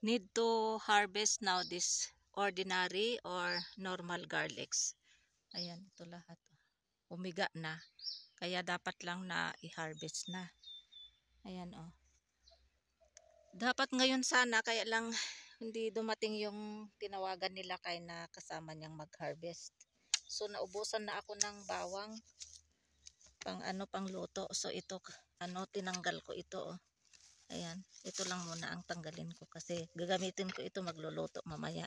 need to harvest now this ordinary or normal garlics. Ayan, ito lahat. Umiga na. Kaya dapat lang na i-harvest na. Ayan, oh. Dapat ngayon sana, kaya lang hindi dumating yung tinawagan nila kay na kasama niyang mag-harvest. So naubusan na ako ng bawang pang luto. So ito tinanggal ko ito, oh. Ayan, ito lang muna ang tanggalin ko kasi gagamitin ko ito magluluto mamaya.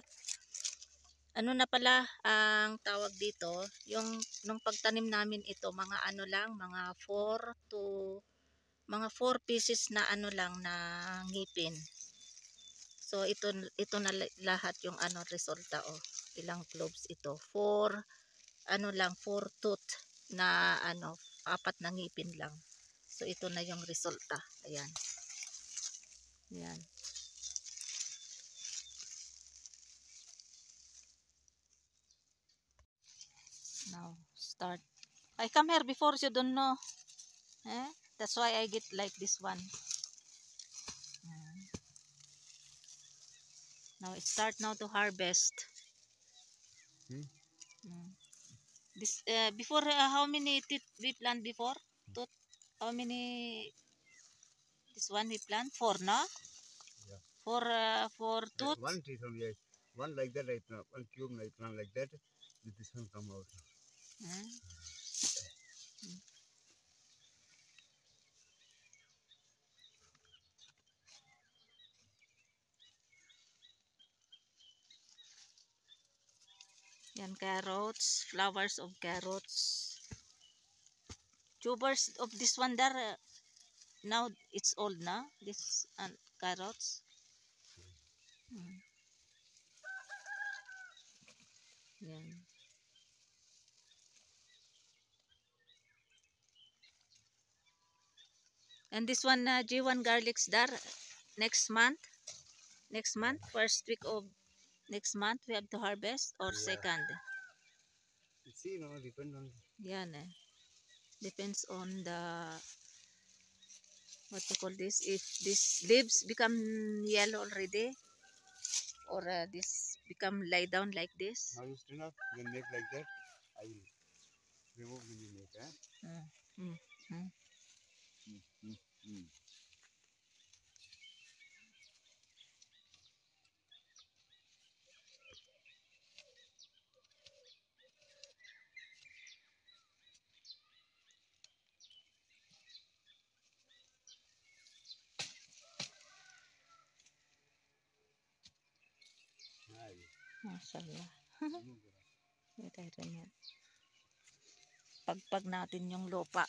Ano na pala ang tawag dito, yung nung pagtanim namin ito, mga mga 4 pieces na lang na ngipin. So ito na lahat yung resulta, oh. Ilang cloves ito? 4 tooth na 4 na ngipin lang. So ito na yung resulta. Ayan. Ayan. Now start. I come here before, you don't know. That's why I get like this one. Now it start now to harvest. This before how many teeth we plant before? Tooth? How many? This one we plant 4, no? Yeah. For tooth. One teeth only. One like that, right now. One cube like that. This one come out. Yan, carrots, flowers of carrots. Tubers of this one there. Now it's old na. This carrots. Yan. And this one G1 garlics there. Next month, first week of next month we have to harvest, or second. See, no, depend on. Yan depends on the what to call this. If these leaves become yellow already, or this become lie down like this. Now you still not when make like that. I will remove when you make. Mashallah. Pagpag natin yung lupa.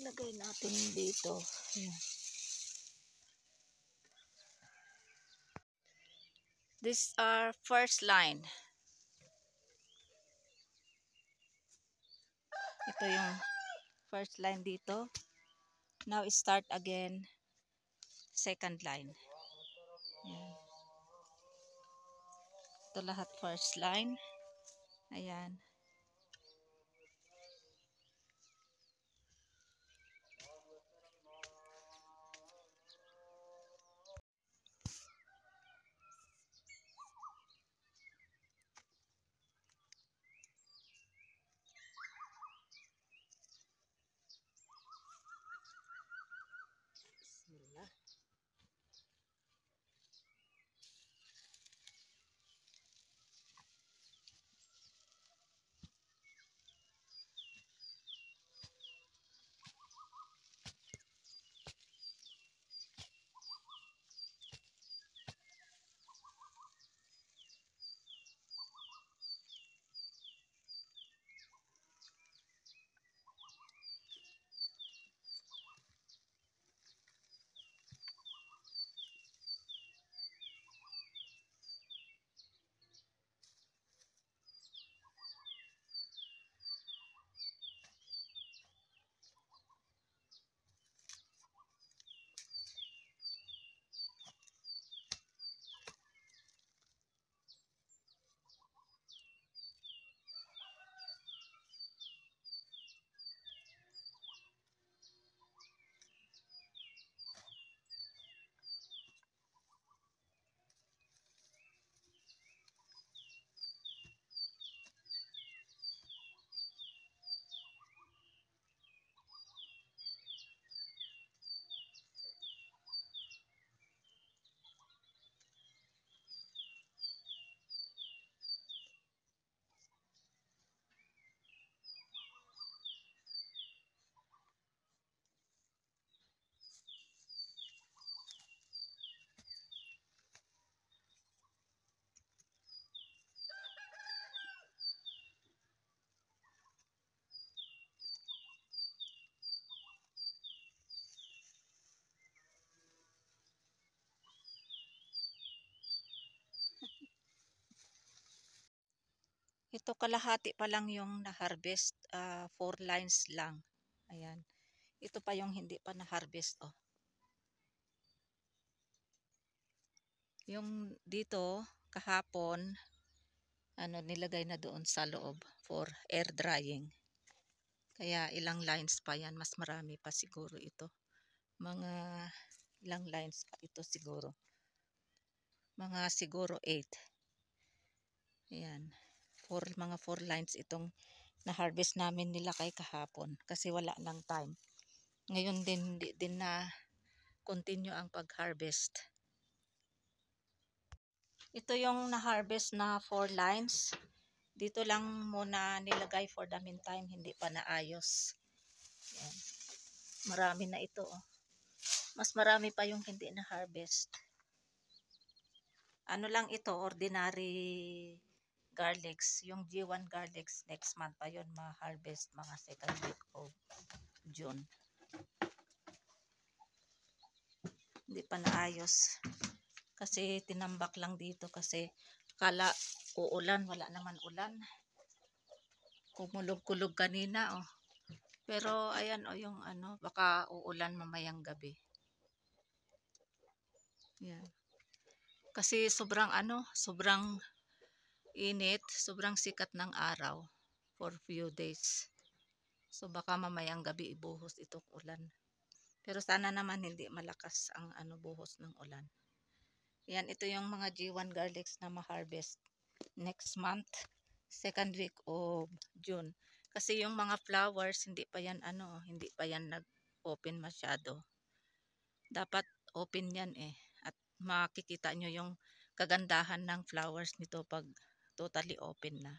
Lagay natin dito. Ayan. This are first line. Ito yung first line dito. Now start again second line. Ayan. Ito lahat first line. Ayan. Bismillah. Ito kalahati pa lang yung na-harvest, 4 lines lang. Ayan. Ito pa yung hindi pa na-harvest, oh. Yung dito, kahapon, nilagay na doon sa loob for air drying. Kaya ilang lines pa yan, mas marami pa siguro ito. Mga ilang lines pa ito siguro. Mga siguro 8. Ayan. Mga 4 lines itong na-harvest namin nila kay kahapon kasi wala lang time. Ngayon din, hindi din na continue ang pag-harvest. Ito yung na-harvest na 4 lines. Dito lang muna nilagay for the meantime, hindi pa naayos. Ayan. Marami na ito. Oh. Mas marami pa yung hindi na-harvest. Ano lang ito, ordinary garlics. Yung G1 garlics, next month pa yun ma-harvest, mga 2nd week of June. Hindi pa naayos. Kasi tinambak lang dito kasi kala uulan, wala naman ulan. Kumulog-kulog kanina, oh. Pero ayan, oh, yung baka uulan mamayang gabi. Yan. Kasi sobrang sobrang init, sobrang sikat ng araw for few days. So baka mamayang gabi ibuhos itong ulan. Pero sana naman hindi malakas ang buhos ng ulan. Yan, ito yung mga G1 garlics na ma-harvest next month, 2nd week of June. Kasi yung mga flowers hindi pa yan hindi pa yan nag-open masyado. Dapat open yan eh. At makikita nyo yung kagandahan ng flowers nito pag totally open na.